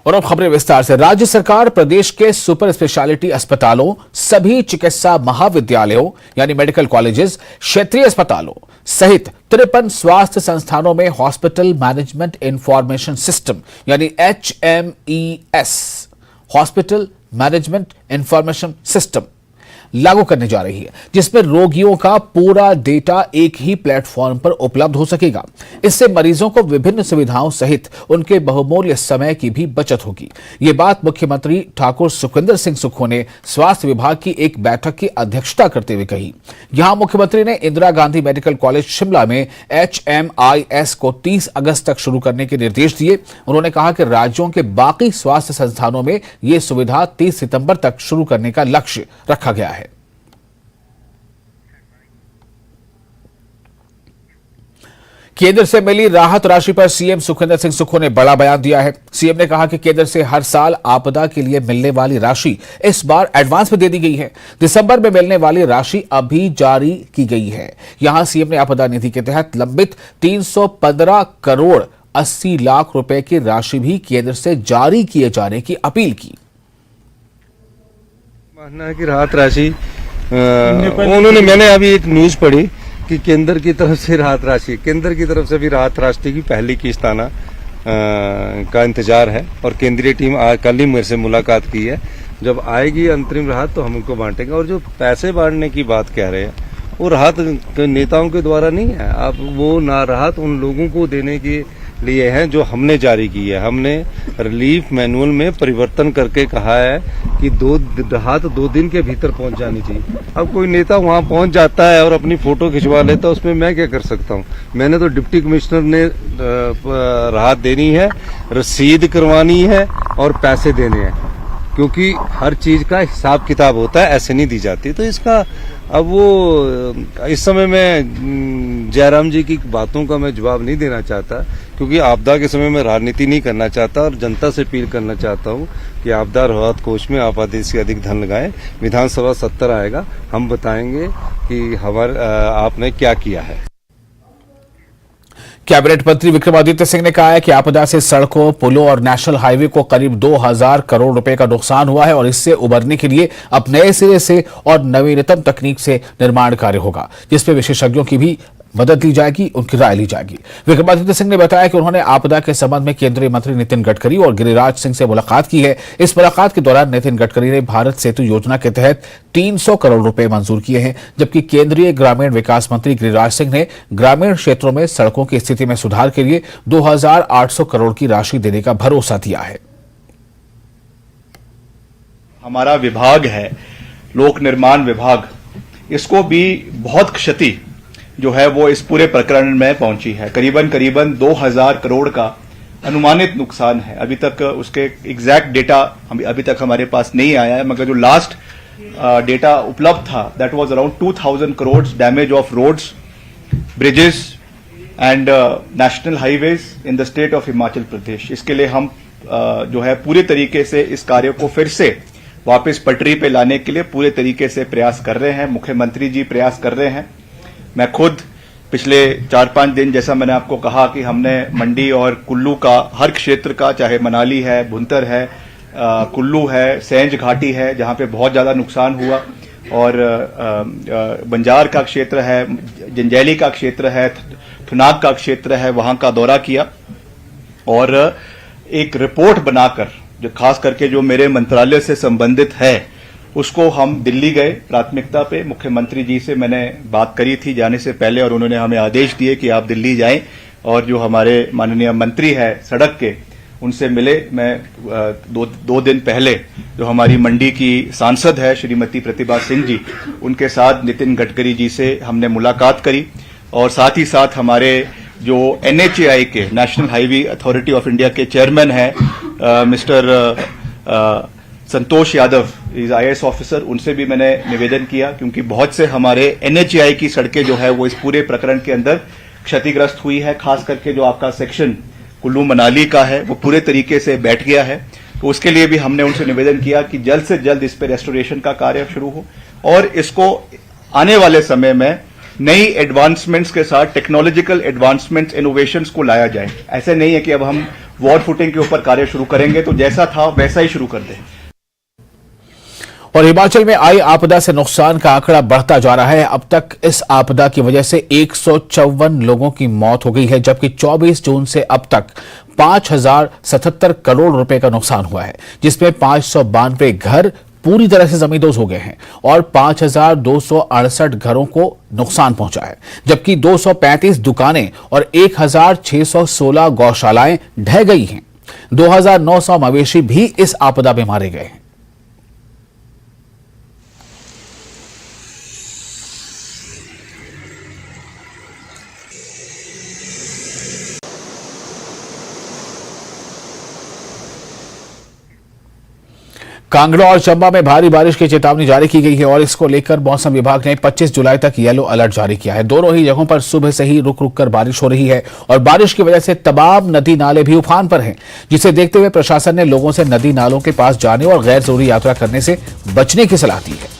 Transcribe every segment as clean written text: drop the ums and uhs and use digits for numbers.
और अब खबरें विस्तार से। राज्य सरकार प्रदेश के सुपर स्पेशलिटी अस्पतालों, सभी चिकित्सा महाविद्यालयों यानी मेडिकल कॉलेजेस, क्षेत्रीय अस्पतालों सहित 53 स्वास्थ्य संस्थानों में हॉस्पिटल मैनेजमेंट इंफॉर्मेशन सिस्टम यानी HMES hospital management information system लागू करने जा रही है, जिसमें रोगियों का पूरा डेटा एक ही प्लेटफॉर्म पर उपलब्ध हो सकेगा। इससे मरीजों को विभिन्न सुविधाओं सहित उनके बहुमूल्य समय की भी बचत होगी। ये बात मुख्यमंत्री ठाकुर सुखविंदर सिंह सुक्खू ने स्वास्थ्य विभाग की एक बैठक की अध्यक्षता करते हुए कही। यहां मुख्यमंत्री ने इंदिरा गांधी मेडिकल कॉलेज शिमला में HMIS को 30 अगस्त तक शुरू करने के निर्देश दिए। उन्होंने कहा कि राज्यों के बाकी स्वास्थ्य संस्थानों में यह सुविधा 30 सितंबर तक शुरू करने का लक्ष्य रखा गया है। केंद्र से मिली राहत राशि पर सीएम सुखविंदर सिंह सुक्खू ने बड़ा बयान दिया है। सीएम ने कहा कि केंद्र से हर साल आपदा के लिए मिलने वाली राशि इस बार एडवांस में दे दी गई है। दिसंबर में मिलने वाली राशि अभी जारी की गई है। यहां सीएम ने आपदा निधि के तहत लंबित 315 करोड़ 80 लाख रुपए की राशि भी केंद्र से जारी किए जाने की अपील की। मानना है कि राहत राशि मैंने अभी एक न्यूज पढ़ी कि केंद्र की तरफ से राहत राशि, केंद्र की तरफ से भी राहत राशि की पहली किस्त आना का इंतजार है और केंद्रीय टीम कल ही मेरे से मुलाकात की है। जब आएगी अंतरिम राहत तो हम उनको बांटेंगे। और जो पैसे बांटने की बात कह रहे हैं वो राहत नेताओं के द्वारा नहीं है। अब वो ना राहत उन लोगों को देने के लिए है जो हमने जारी की है। हमने रिलीफ मैनुअल में परिवर्तन करके कहा है कि राहत 2 दिन के भीतर पहुंच जानी चाहिए। अब कोई नेता वहां पहुंच जाता है और अपनी फोटो खिंचवा लेता है, उसमें मैं क्या कर सकता हूं। मैंने तो डिप्टी कमिश्नर ने राहत देनी है, रसीद करवानी है और पैसे देने हैं, क्योंकि हर चीज का हिसाब किताब होता है, ऐसे नहीं दी जाती। तो इसका अब वो इस समय में जयराम जी की बातों का मैं जवाब नहीं देना चाहता, क्योंकि आपदा के समय में राजनीति नहीं करना चाहता और जनता से अपील करना चाहता हूं कि आपदा राहत कोष में आप अधिक से अधिक धन लगाएं। विधानसभा सत्र आएगा, हम बताएंगे कि आपने क्या किया है। कैबिनेट मंत्री विक्रमादित्य सिंह ने कहा है कि आपदा से सड़कों, पुलों और नेशनल हाईवे को करीब 2000 करोड़ रुपए का नुकसान हुआ है और इससे उबरने के लिए अब नए सिरे से और नवीनतम तकनीक से निर्माण कार्य होगा, जिसमें विशेषज्ञों की भी मदद ली जाएगी, उनकी राय ली जाएगी। विक्रमादित्य सिंह ने बताया कि उन्होंने आपदा के संबंध में केंद्रीय मंत्री नितिन गडकरी और गिरिराज सिंह से मुलाकात की है। इस मुलाकात के दौरान नितिन गडकरी ने भारत सेतु योजना के तहत 300 करोड़ रुपए मंजूर किए हैं, जबकि केंद्रीय ग्रामीण विकास मंत्री गिरिराज सिंह ने ग्रामीण क्षेत्रों में सड़कों की स्थिति में सुधार के लिए 2800 करोड़ की राशि देने का भरोसा दिया है। हमारा विभाग है लोक निर्माण विभाग, इसको भी बहुत क्षति जो है वो इस पूरे प्रकरण में पहुंची है। करीबन 2000 करोड़ का अनुमानित नुकसान है। अभी तक उसके एग्जैक्ट डेटा अभी तक हमारे पास नहीं आया है, मगर जो लास्ट डेटा उपलब्ध था that was around 2000 crore damage of roads, bridges and national highways in the state of Himachal Pradesh. इसके लिए हम जो है पूरे तरीके से इस कार्य को फिर से वापस पटरी पे लाने के लिए पूरे तरीके से प्रयास कर रहे हैं। मुख्यमंत्री जी प्रयास कर रहे हैं। मैं खुद पिछले 4-5 दिन, जैसा मैंने आपको कहा कि हमने मंडी और कुल्लू का हर क्षेत्र का, चाहे मनाली है, भुंतर है, कुल्लू है, सेंज घाटी है जहां पे बहुत ज्यादा नुकसान हुआ, और बंजार का क्षेत्र है, जंजैली का क्षेत्र है, थुनाग का क्षेत्र है, वहां का दौरा किया और एक रिपोर्ट बनाकर जो खास करके जो मेरे मंत्रालय से संबंधित है उसको हम दिल्ली गए। प्राथमिकता पे मुख्यमंत्री जी से मैंने बात करी थी जाने से पहले और उन्होंने हमें आदेश दिए कि आप दिल्ली जाएं और जो हमारे माननीय मंत्री है सड़क के उनसे मिले। मैं 2 दिन पहले जो हमारी मंडी की सांसद है श्रीमती प्रतिभा सिंह जी, उनके साथ नितिन गडकरी जी से हमने मुलाकात करी और साथ ही साथ हमारे जो NHAI के national highway authority of India के चेयरमैन है mister Santosh Yadav, is IAS officer, उनसे भी मैंने निवेदन किया, क्योंकि बहुत से हमारे NHAI की सड़कें जो है वो इस पूरे प्रकरण के अंदर क्षतिग्रस्त हुई है। खास करके जो आपका सेक्शन कुल्लू मनाली का है वो पूरे तरीके से बैठ गया है। तो उसके लिए भी हमने उनसे निवेदन किया कि जल्द से जल्द इस पर रेस्टोरेशन का कार्य शुरू हो और इसको आने वाले समय में नई एडवांसमेंट्स के साथ टेक्नोलॉजिकल एडवांसमेंट्स, इनोवेशंस को लाया जाए। ऐसे नहीं है कि अब हम वॉर फुटिंग के ऊपर कार्य शुरू करेंगे, तो जैसा था वैसा ही शुरू कर दें। और हिमाचल में आई आपदा से नुकसान का आंकड़ा बढ़ता जा रहा है। अब तक इस आपदा की वजह से 154 लोगों की मौत हो गई है, जबकि 24 जून से अब तक 5077 करोड़ रुपए का नुकसान हुआ है, जिसमें 592 घर पूरी तरह से जमींदोज हो गए हैं और 5268 घरों को नुकसान पहुंचा है, जबकि 235 दुकानें और 1616 गौशालाएं ढह गई हैं। 2900 मवेशी भी इस आपदा में मारे गए हैं। कांगड़ा और चंबा में भारी बारिश की चेतावनी जारी की गई है और इसको लेकर मौसम विभाग ने 25 जुलाई तक येलो अलर्ट जारी किया है। दोनों ही जगहों पर सुबह से ही रुक रुक कर बारिश हो रही है और बारिश की वजह से तमाम नदी नाले भी उफान पर हैं, जिसे देखते हुए प्रशासन ने लोगों से नदी नालों के पास जाने और गैर जरूरी यात्रा करने से बचने की सलाह दी है।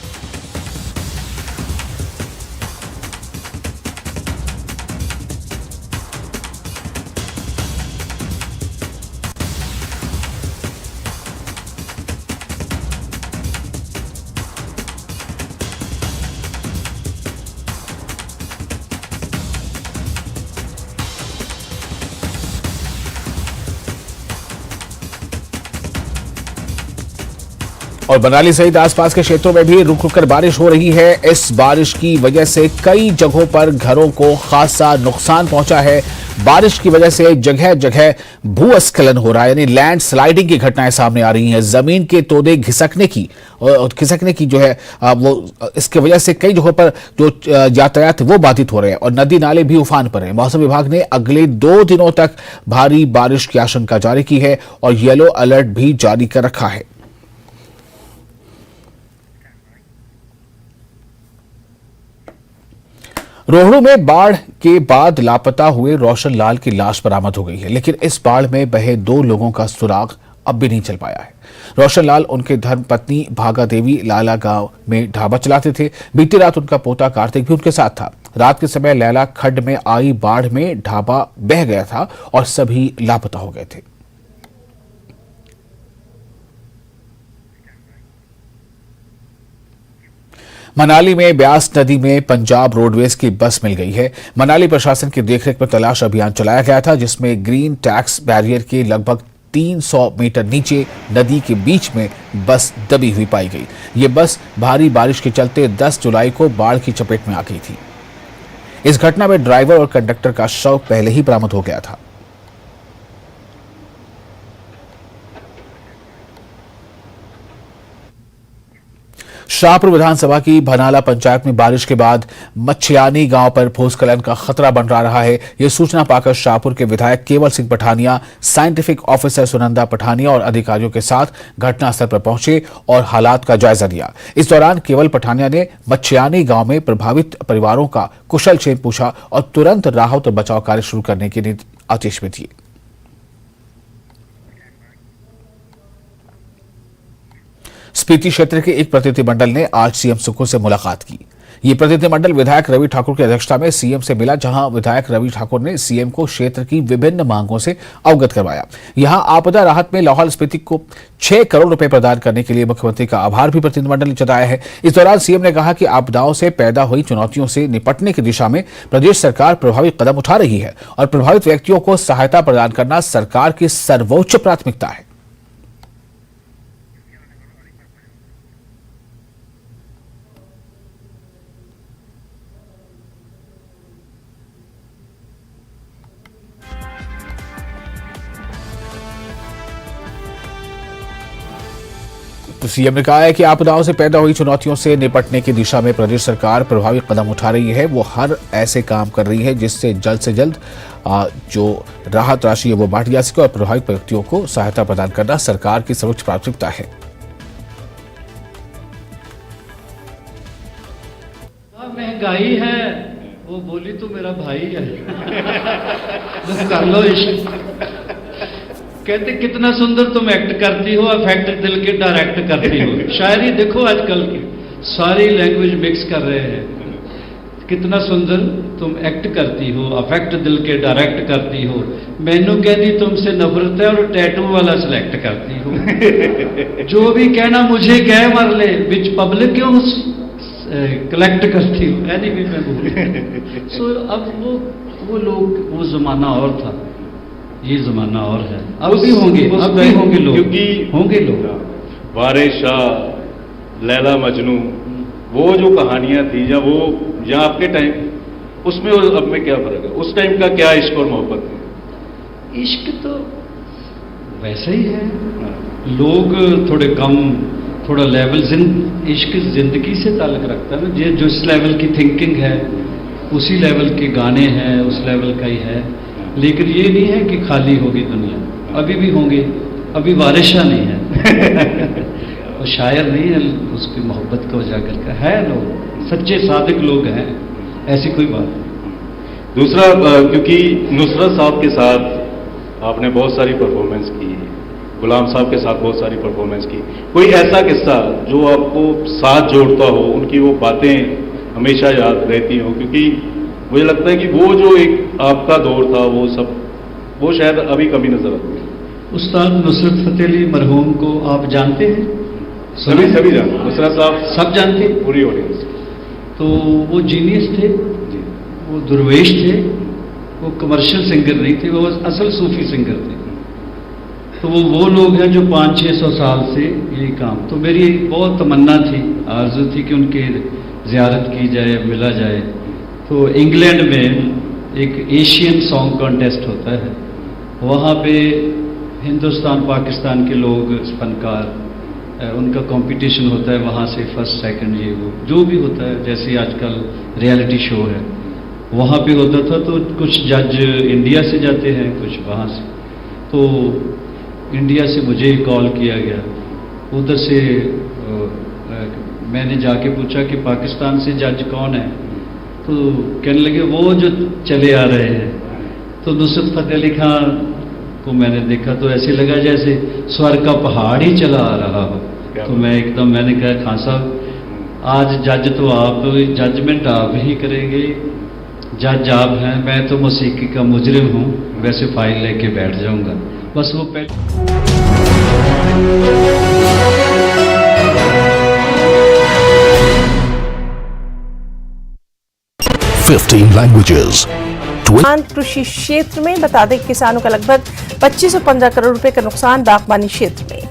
और मनाली सहित आसपास के क्षेत्रों में भी रुक रुक कर बारिश हो रही है। इस बारिश की वजह से कई जगहों पर घरों को खासा नुकसान पहुंचा है। बारिश की वजह से जगह जगह भूस्खलन हो रहा है, यानी लैंड स्लाइडिंग की घटनाएं सामने आ रही हैं। जमीन के तोदे खिसकने की जो है वो इसकी वजह से कई जगहों पर जो यातायात वो बाधित हो रहे हैं और नदी नाले भी उफान पर हैं। मौसम विभाग ने अगले 2 दिनों तक भारी बारिश की आशंका जारी की है और येलो अलर्ट भी जारी कर रखा है। रोहड़ू में बाढ़ के बाद लापता हुए रोशन लाल की लाश बरामद हो गई है, लेकिन इस बाढ़ में बहे 2 लोगों का सुराग अब भी नहीं चल पाया है। रोशन लाल उनके धर्मपत्नी भागा देवी लाला गांव में ढाबा चलाते थे। बीती रात उनका पोता कार्तिक भी उनके साथ था। रात के समय लैला खड्ड में आई बाढ़ में ढाबा बह गया था और सभी लापता हो गए थे। मनाली में ब्यास नदी में पंजाब रोडवेज की बस मिल गई है। मनाली प्रशासन की देखरेख में तलाश अभियान चलाया गया था, जिसमें ग्रीन टैक्स बैरियर के लगभग 300 मीटर नीचे नदी के बीच में बस दबी हुई पाई गई। ये बस भारी बारिश के चलते 10 जुलाई को बाढ़ की चपेट में आ गई थी। इस घटना में ड्राइवर और कंडक्टर का शव पहले ही बरामद हो गया था। शाहपुर विधानसभा की भनाला पंचायत में बारिश के बाद मच्छियानी गांव पर भूस्खलन का खतरा मंडरा रहा है। यह सूचना पाकर शाहपुर के विधायक केवल सिंह पठानिया, साइंटिफिक ऑफिसर सुनंदा पठानिया और अधिकारियों के साथ घटनास्थल पर पहुंचे और हालात का जायजा लिया। इस दौरान केवल पठानिया ने मच्छियानी गांव में प्रभावित परिवारों का कुशल क्षेम पूछा और तुरंत राहत और बचाव कार्य शुरू करने के आदेश भी दिए। स्पीति क्षेत्र के एक प्रतिनिधिमंडल ने आज सीएम सुक्खू से मुलाकात की। ये प्रतिनिधिमंडल विधायक रवि ठाकुर की अध्यक्षता में सीएम से मिला, जहां विधायक रवि ठाकुर ने सीएम को क्षेत्र की विभिन्न मांगों से अवगत करवाया। यहां आपदा राहत में लाहौल स्पीति को 6 करोड़ रुपए प्रदान करने के लिए मुख्यमंत्री का आभार भी प्रतिनिधिमंडल ने जताया है। इस दौरान सीएम ने कहा कि आपदाओं से पैदा हुई चुनौतियों से निपटने की दिशा में प्रदेश सरकार प्रभावी कदम उठा रही है और प्रभावित व्यक्तियों को सहायता प्रदान करना सरकार की सर्वोच्च प्राथमिकता है। तो सीएम ने कहा है कि आपदाओं से पैदा हुई चुनौतियों से निपटने की दिशा में प्रदेश सरकार प्रभावी कदम उठा रही है। वो हर ऐसे काम कर रही है जिससे जल्द से जल्द जो राहत राशि है वो बांटी जा सके और प्रभावित व्यक्तियों को सहायता प्रदान करना सरकार की सर्वोच्च प्राथमिकता है। महंगाई है, वो बोली तो मेरा भाई है। कर लो इश्क। कहते कितना सुंदर तुम एक्ट करती हो, अफेक्ट दिल के डायरेक्ट करती हो। शायरी देखो आजकल की सारी लैंग्वेज मिक्स कर रहे हैं। कितना सुंदर तुम एक्ट करती हो, अफेक्ट दिल के डायरेक्ट करती हो। मैनू कहती तुमसे नफरत है और टैटू वाला सिलेक्ट करती हो। जो भी कहना मुझे कह मर ले, बिच पब्लिक क्यों कलेक्ट करती हो। एनीवे मैं भूल सो अब वो लोग, वो जमाना और था, ये जमाना और है। अब भी होंगे, अब भी होंगे लोग, क्योंकि होंगे लोग। वारिस शाह, लैला मजनू, वो जो कहानियां थी, या वो या आपके टाइम, उसमें और अब में क्या फर्क है? उस टाइम का क्या इश्क और मोहब्बत है? इश्क तो वैसे ही है, लोग थोड़े कम, थोड़ा लेवल, इश्क जिंदगी से ताल्लुक रखता है ना। जो इस लेवल की थिंकिंग है, उसी लेवल के गाने हैं, उस लेवल का ही है। लेकिन ये नहीं है कि खाली होगी दुनिया, अभी भी होंगे, अभी वारिस शाह नहीं है। वो शायर नहीं है, उसकी मोहब्बत को उजागर का है। लोग सच्चे सादिक लोग हैं, ऐसी कोई बात नहीं। दूसरा, क्योंकि नुसरत साहब के साथ आपने बहुत सारी परफॉर्मेंस की, गुलाम साहब के साथ बहुत सारी परफॉर्मेंस की, कोई ऐसा किस्सा जो आपको साथ जोड़ता हो, उनकी वो बातें हमेशा याद रहती हो? क्योंकि मुझे लगता है कि वो जो एक आपका दौर था, वो सब, वो शायद अभी कभी नजर आती है। उस्ताद नुसरत फतेह अली मरहूम को आप जानते हैं? सभी जानते, नुसरत साहब सब जानते हैं, पूरी ऑडियंस। तो वो जीनियस थे, वो दुर्वेश थे, वो कमर्शियल सिंगर नहीं थे, वो असल सूफी सिंगर थे। तो वो लोग हैं जो 500-600 साल से यही काम। तो मेरी बहुत तमन्ना थी, आरज़ू थी कि उनकी ज़ियारत की जाए, मिला जाए। तो इंग्लैंड में एक एशियन सॉन्ग कॉन्टेस्ट होता है, वहाँ पे हिंदुस्तान पाकिस्तान के लोग, फनकार, उनका कंपटीशन होता है। वहाँ से फर्स्ट सेकंड, ये वो जो भी होता है, जैसे आजकल रियलिटी शो है, वहाँ पे होता था। तो कुछ जज इंडिया से जाते हैं, कुछ वहाँ से। तो इंडिया से मुझे कॉल किया गया, उधर से मैंने जाके पूछा कि पाकिस्तान से जज कौन है? तो कहने लगे वो जो चले आ रहे हैं। तो नुसरत फतेह अली खान को मैंने देखा तो ऐसे लगा जैसे स्वर्ग का पहाड़ ही चला आ रहा हो। तो मैं एकदम, मैंने कहा खान साहब, आज जज तो आप, जजमेंट आप ही करेंगे, जज आप हैं, मैं तो मौसीकी का मुजरिम हूँ, वैसे फाइल लेके बैठ जाऊंगा। बस वो 15 languages. कृषि क्षेत्र में बता दें किसानों का लगभग 2515 करोड़ रुपए का नुकसान बागबानी क्षेत्र में।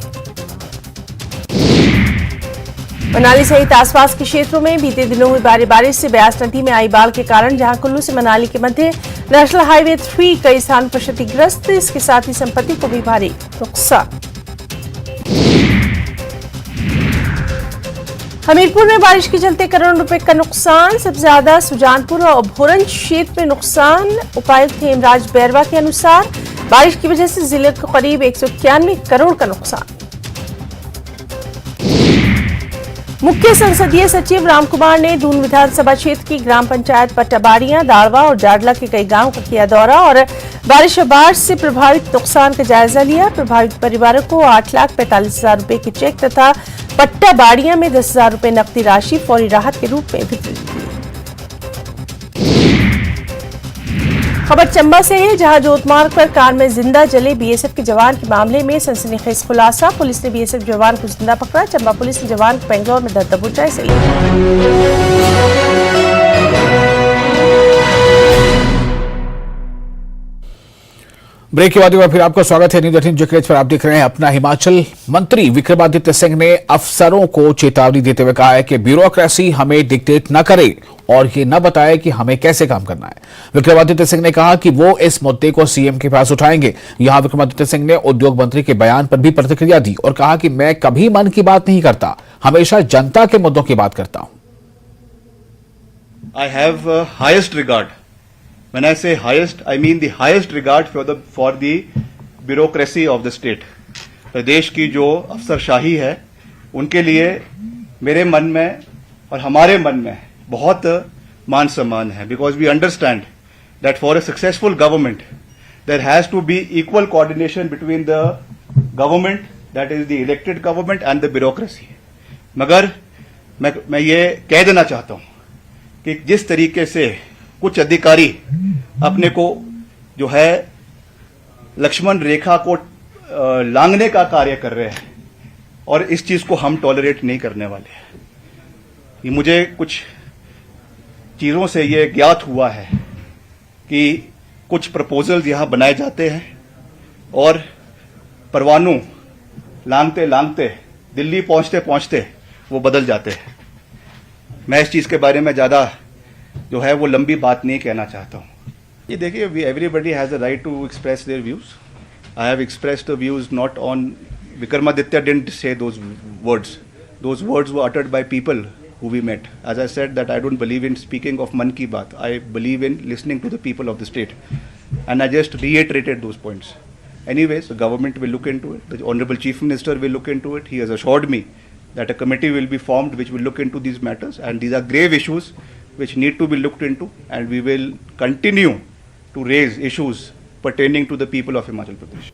मनाली सहित आसपास के क्षेत्रों में बीते दिनों हुई भारी बारिश से ब्यास नदी में आई बाढ़ के कारण जहां कुल्लू से मनाली के मध्य नेशनल हाईवे 3 कई स्थानों पर क्षतिग्रस्त, इसके साथ ही संपत्ति को भी भारी नुकसान। हमीरपुर में बारिश के चलते करोड़ों रुपए का नुकसान, सबसे ज्यादा सुजानपुर और भोरंज क्षेत्र में नुकसान। उपायुक्त हेमराज बैरवा के अनुसार बारिश की वजह से जिले को करीब 191 करोड़ का नुकसान। मुख्य संसदीय सचिव रामकुमार ने दून विधानसभा क्षेत्र की ग्राम पंचायत पट्टाबाड़ियां, दाड़वा और जाडला के कई गांवों का किया दौरा और बारिश और बाढ़ से प्रभावित नुकसान का जायजा लिया। प्रभावित परिवारों को 8,45,000 रुपए के चेक तथा पट्टाबाड़ियां में 10,000 रुपए नकदी राशि फौरी राहत के रूप में वितरित की। खबर चंबा से है, जहां जोतमार्ग पर कार में जिंदा जले बीएसएफ के जवान के मामले में सनसनीखेज खुलासा। पुलिस ने बीएसएफ जवान को जिंदा पकड़ा। चंबा पुलिस ने जवान को बेंगलोर में धर दबोचा। ब्रेक के बाद एक बार फिर आपका स्वागत है न्यूज 18 जकरेज पर। आप देख रहे हैं अपना हिमाचल। मंत्री विक्रमादित्य सिंह ने अफसरों को चेतावनी देते हुए कहा है कि ब्यूरोक्रेसी हमें डिक्टेट न करे और ये न बताए कि हमें कैसे काम करना है। विक्रमादित्य सिंह ने कहा कि वो इस मुद्दे को सीएम के पास उठाएंगे। यहां विक्रमादित्य सिंह ने उद्योग मंत्री के बयान पर भी प्रतिक्रिया दी और कहा कि मैं कभी मन की बात नहीं करता, हमेशा जनता के मुद्दों की बात करता हूं। I have highest regard. When I say highest, I mean the highest regard for the bureaucracy of the state. प्रदेश की जो अफसरशाही है, उनके लिए मेरे मन में और हमारे मन में बहुत मान सम्मान है, because we understand that for a successful government there has to be equal coordination between the government, that is the elected government, and the bureaucracy. मगर मैं ये कह देना चाहता हूं कि जिस तरीके से कुछ अधिकारी अपने को जो है लक्ष्मण रेखा को लांघने का कार्य कर रहे हैं, और इस चीज को हम टॉलरेट नहीं करने वाले हैं। ये मुझे कुछ चीजों से ये ज्ञात हुआ है कि कुछ प्रपोजल यहां बनाए जाते हैं और परवानू लांघते लांघते दिल्ली पहुंचते पहुंचते वो बदल जाते हैं। मैं इस चीज के बारे में ज्यादा जो है वो लंबी बात नहीं कहना चाहता हूं। ये देखिए, everybody has a right to express their views. I have expressed the views not on Vikramaditya didn't say those words were uttered by people who we met. As I said that I don't believe in speaking of Man Ki Baat. I believe in listening to the people of the state. And I just reiterated those points. Anyways, the government will look into it. The Honorable Chief Minister will look into it. He has assured me that a committee will be formed which will look into these matters. And these are grave issues which need to be looked into. And we will continue to raise issues pertaining to the people of Himachal Pradesh.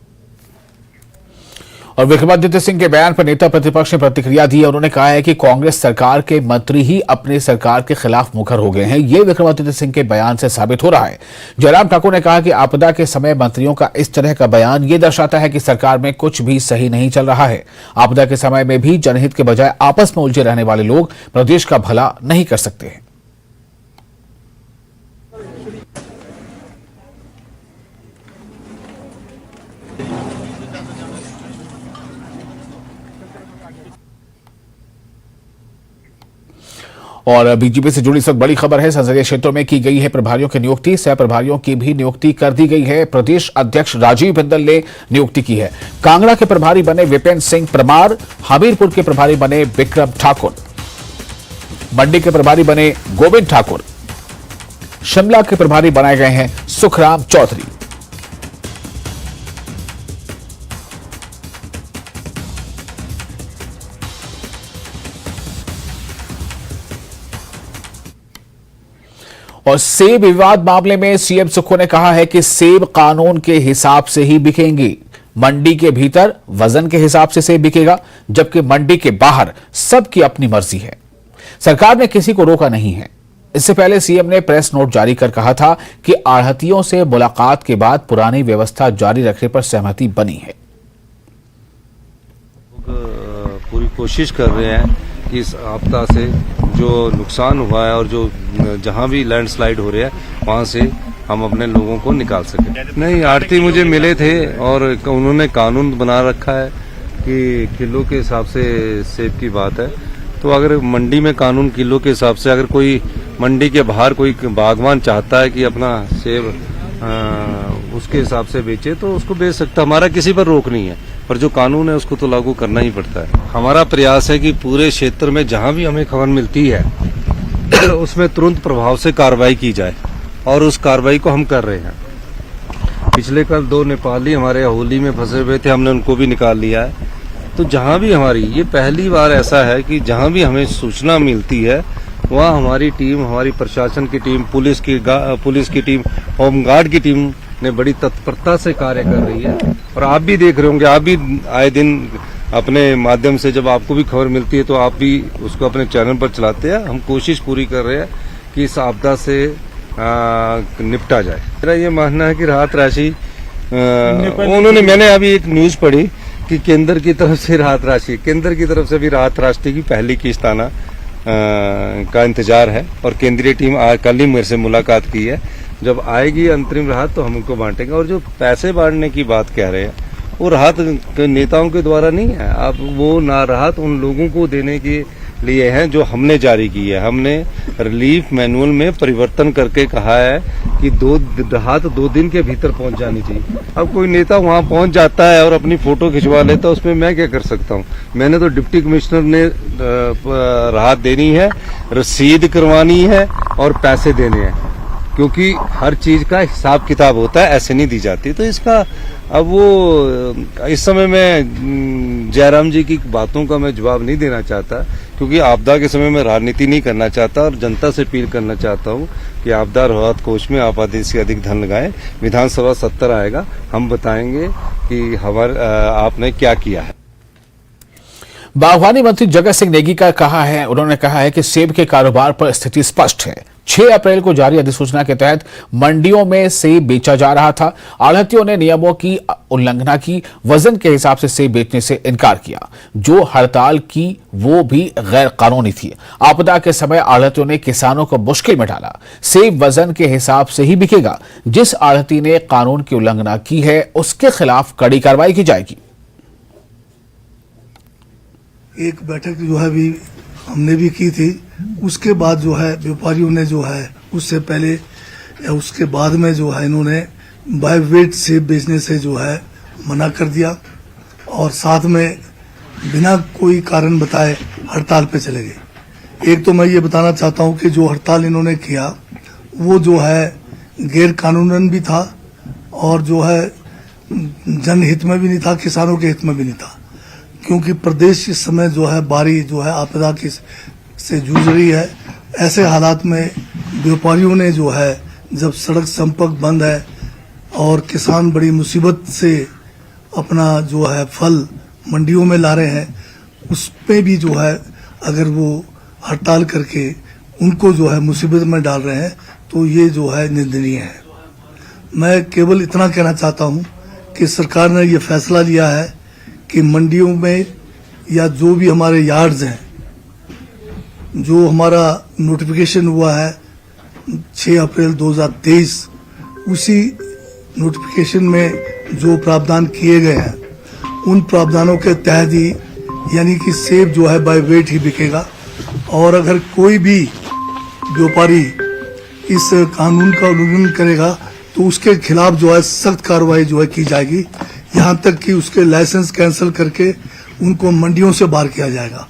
और विक्रमादित्य सिंह के बयान पर नेता प्रतिपक्ष ने प्रतिक्रिया दी। उन्होंने कहा है कि कांग्रेस सरकार के मंत्री ही अपने सरकार के खिलाफ मुखर हो गए हैं। ये विक्रमादित्य सिंह के बयान से साबित हो रहा है। जयराम ठाकुर ने कहा कि आपदा के समय मंत्रियों का इस तरह का बयान ये दर्शाता है कि सरकार में कुछ भी सही नहीं चल रहा है। आपदा के समय में भी जनहित के बजाय आपस में उलझे रहने वाले लोग प्रदेश का भला नहीं कर सकते हैं। और बीजेपी से जुड़ी इस वक्त बड़ी खबर है। संसदीय क्षेत्रों में की गई है प्रभारियों की नियुक्ति। सह प्रभारियों की भी नियुक्ति कर दी गई है। प्रदेश अध्यक्ष राजीव बिंदल ने नियुक्ति की है। कांगड़ा के प्रभारी बने विपिन सिंह परमार, हमीरपुर के प्रभारी बने विक्रम ठाकुर, मंडी के प्रभारी बने गोविंद ठाकुर, शिमला के प्रभारी बनाए गए हैं सुखराम चौधरी। और सेब विवाद मामले में सीएम सुक्खू ने कहा है कि सेब कानून के हिसाब से ही बिकेंगे। मंडी के भीतर वजन के हिसाब से सेब बिकेगा, जबकि मंडी के बाहर सबकी अपनी मर्जी है। सरकार ने किसी को रोका नहीं है। इससे पहले सीएम ने प्रेस नोट जारी कर कहा था कि आढ़तियों से मुलाकात के बाद पुरानी व्यवस्था जारी रखने पर सहमति बनी है। पूरी कोशिश कर रहे हैं कि इस आपदा से जो नुकसान हुआ है और जो जहां भी लैंडस्लाइड हो रहा है वहां से हम अपने लोगों को निकाल सकें। नहीं, आढ़ती मुझे मिले थे और उन्होंने कानून बना रखा है कि किलो के हिसाब से सेब की बात है। तो अगर मंडी में कानून किलो के हिसाब से, अगर कोई मंडी के बाहर कोई बागवान चाहता है कि अपना सेब उसके हिसाब से बेचे तो उसको बेच सकता। हमारा किसी पर रोक नहीं है, पर जो कानून है उसको तो लागू करना ही पड़ता है। हमारा प्रयास है कि पूरे क्षेत्र में जहां भी हमें खबर मिलती है उसमें तुरंत प्रभाव से कार्रवाई की जाए, और उस कार्रवाई को हम कर रहे हैं। पिछले कल 2 नेपाली हमारे होली में फंसे हुए थे, हमने उनको भी निकाल लिया है। तो जहां भी हमारी, ये पहली बार ऐसा है कि जहां भी हमें सूचना मिलती है वहाँ हमारी टीम, हमारी प्रशासन की टीम, पुलिस की टीम, होमगार्ड की टीम ने बड़ी तत्परता से कार्य कर रही है। और आप भी देख रहे होंगे, आप भी आए दिन अपने माध्यम से जब आपको भी खबर मिलती है तो आप भी उसको अपने चैनल पर चलाते हैं। हम कोशिश पूरी कर रहे हैं कि इस आपदा से निपटा जाए। मेरा ये मानना है कि राहत राशि मैंने अभी एक न्यूज पढ़ी कि केंद्र की तरफ से राहत राशि, केंद्र की तरफ से भी राहत राशि की पहली किस्त आना का इंतजार है। और केंद्रीय टीम कल ही मेरे से मुलाकात की है। जब आएगी अंतरिम राहत तो हम उनको बांटेंगे। और जो पैसे बांटने की बात कह रहे हैं वो राहत नेताओं के द्वारा नहीं है। आप वो ना राहत उन लोगों को देने के लिए हैं जो हमने जारी की है। हमने रिलीफ मैनुअल में परिवर्तन करके कहा है कि राहत 2 दिन के भीतर पहुंच जानी चाहिए। अब कोई नेता वहां पहुंच जाता है और अपनी फोटो खिंचवा लेता है, उसमें मैं क्या कर सकता हूं। मैंने तो डिप्टी कमिश्नर ने राहत देनी है, रसीद करवानी है और पैसे देने हैं, क्योंकि हर चीज का हिसाब किताब होता है, ऐसे नहीं दी जाती। तो इसका अब वो इस समय में जयराम जी की बातों का मैं जवाब नहीं देना चाहता, क्योंकि आपदा के समय में राजनीति नहीं करना चाहता और जनता से अपील करना चाहता हूं कि आपदा राहत कोष में आप अधिक से अधिक धन लगाएं। विधानसभा 70 आएगा, हम बताएंगे कि आपने क्या किया है। बागवानी मंत्री जगत सिंह नेगी का उन्होंने कहा है कि सेब के कारोबार पर स्थिति स्पष्ट है। 6 अप्रैल को जारी अधिसूचना के तहत मंडियों में सेब बेचा जा रहा था। आढ़तियों ने नियमों की उल्लंघना की, वजन के हिसाब से सेब बेचने से इनकार किया। जो हड़ताल की वो भी गैर कानूनी थी। आपदा के समय आढ़तियों ने किसानों को मुश्किल में डाला। सेब वजन के हिसाब से ही बिकेगा। जिस आढ़ती ने कानून की उल्लंघना की है उसके खिलाफ कड़ी कार्रवाई की जाएगी। एक बैठक जो है भी हमने भी की थी। उसके बाद जो है व्यापारियों ने जो है उससे पहले या उसके बाद में जो है इन्होंने बाय वेट सेब बेचने से जो है मना कर दिया और साथ में बिना कोई कारण बताए हड़ताल पे चले गए। एक तो मैं ये बताना चाहता हूँ कि जो हड़ताल इन्होंने किया वो जो है गैर कानूनन भी था और जो है जनहित में भी नहीं था, किसानों के हित में भी नहीं था, क्योंकि प्रदेश इस समय जो है बारी जो है आपदा की से जूझ रही है। ऐसे हालात में व्यापारियों ने जो है जब सड़क संपर्क बंद है और किसान बड़ी मुसीबत से अपना जो है फल मंडियों में ला रहे हैं, उस पे भी जो है अगर वो हड़ताल करके उनको जो है मुसीबत में डाल रहे हैं तो ये जो है निंदनीय है। मैं केवल इतना कहना चाहता हूँ कि सरकार ने ये फैसला लिया है कि मंडियों में या जो भी हमारे यार्ड्स हैं, जो हमारा नोटिफिकेशन हुआ है 6 अप्रैल 2023, उसी नोटिफिकेशन में जो प्रावधान किए गए हैं उन प्रावधानों के तहत ही यानी कि सेब जो है बाय वेट ही बिकेगा। और अगर कोई भी व्यापारी इस कानून का उल्लंघन करेगा तो उसके खिलाफ जो है सख्त कार्रवाई जो है की जाएगी, यहाँ तक कि उसके लाइसेंस कैंसिल करके उनको मंडियों से बाहर किया जाएगा।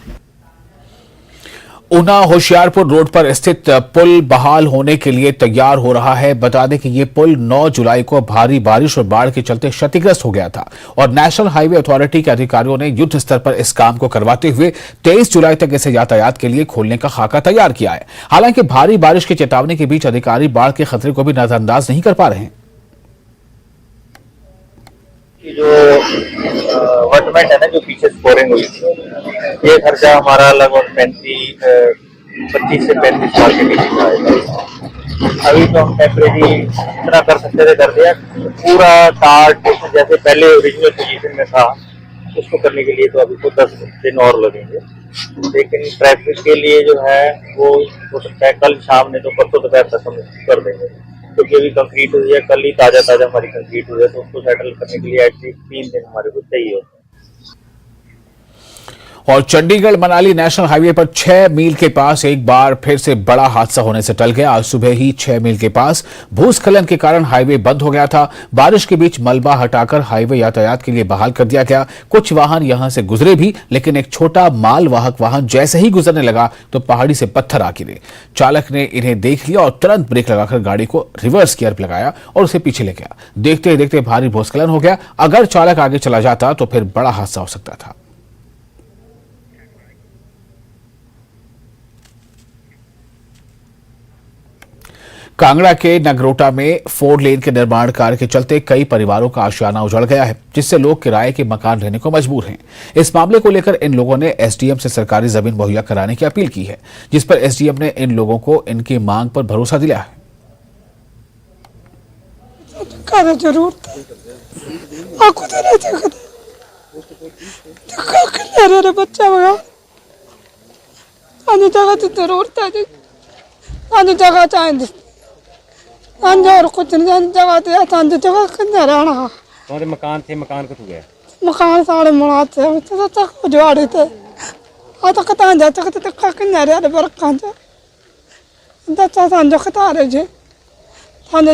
ऊना होशियारपुर रोड पर स्थित पुल बहाल होने के लिए तैयार हो रहा है। बता दें कि ये पुल 9 जुलाई को भारी बारिश और बाढ़ के चलते क्षतिग्रस्त हो गया था और नेशनल हाईवे अथॉरिटी के अधिकारियों ने युद्ध स्तर पर इस काम को करवाते हुए 23 जुलाई तक इसे यातायात के लिए खोलने का खाका तैयार किया है। हालांकि भारी बारिश की चेतावनी के बीच अधिकारी बाढ़ के खतरे को भी नजरअंदाज नहीं कर पा रहे हैं। जो वटमेंट है ना, जो पीछे स्कोरिंग हुई थी, ये खर्चा हमारा लगभग 25 से 35 लाख के बीच में आएगा। अभी तो हम टेम्परेरी इतना कर सकते थे कर दिया। पूरा टार्ट जैसे पहले ओरिजिनल पोजीशन में था उसको करने के लिए तो अभी तो 10 दिन और लगेंगे, लेकिन ट्रैफिक के लिए जो है वो हो सकता है कल शाम में तो परसों दोपहर तक हम कर देंगे, क्योंकि अभी कंक्रीट हुई है, कल ही ताजा हमारी कंक्रीट हुई है, तो उसको सेटल करने के लिए एटलीस्ट 3 दिन हमारे को चाहिए होता है। और चंडीगढ़ मनाली नेशनल हाईवे पर 6 मील के पास एक बार फिर से बड़ा हादसा होने से टल गया। आज सुबह ही 6 मील के पास भूस्खलन के कारण हाईवे बंद हो गया था। बारिश के बीच मलबा हटाकर हाईवे यातायात के लिए बहाल कर दिया गया। कुछ वाहन यहां से गुजरे भी, लेकिन एक छोटा मालवाहक वाहन जैसे ही गुजरने लगा तो पहाड़ी से पत्थर आ गिरे। चालक ने इन्हें देख लिया और तुरंत ब्रेक लगाकर गाड़ी को रिवर्स गियर लगाया और उसे पीछे ले गया। देखते ही देखते भारी भूस्खलन हो गया। अगर चालक आगे चला जाता तो फिर बड़ा हादसा हो सकता था। कांगड़ा के नगरोटा में 4 लेन के निर्माण कार्य के चलते कई परिवारों का आशियाना उजड़ गया है, जिससे लोग किराए के मकान रहने को मजबूर हैं। इस मामले को लेकर इन लोगों ने एसडीएम से सरकारी जमीन मुहैया कराने की अपील की है, जिस पर एसडीएम ने इन लोगों को इनकी मांग पर भरोसा दिलाया है। और कुछ नहीं जगह रहना। तुम्हारे मकान थे, मकान को गया मकान सारे मनाते उजवाड़े थे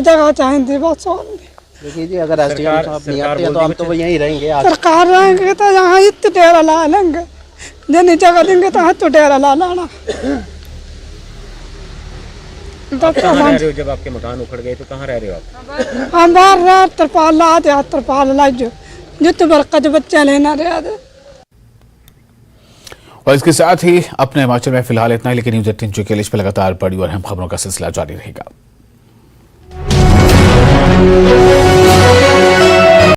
जगह चाहिए बस। देखिए जी, अगर एसडीएम साहब नहीं आते तो हम तो यहीं रहेंगे। सरकार रहेंगे तो यहाँ इतने डेरा ला लेंगे, जितनी जगह देंगे तो तो डेरा ला लाना। कहाँ रह रहे हो? जब आपके मकान उखड़ गए तो कहाँ रह रहे हो आप? हम बाहर रह तरपाल ला दे, तरपाल ला जो बरका जो बच्चा लेना रहा दे। और इसके साथ ही अपने हिमाचल में फिलहाल इतना ही, लेकिन न्यूज़ 18 के लिए इस पर लगातार बड़ी और अहम खबरों का सिलसिला जारी रहेगा।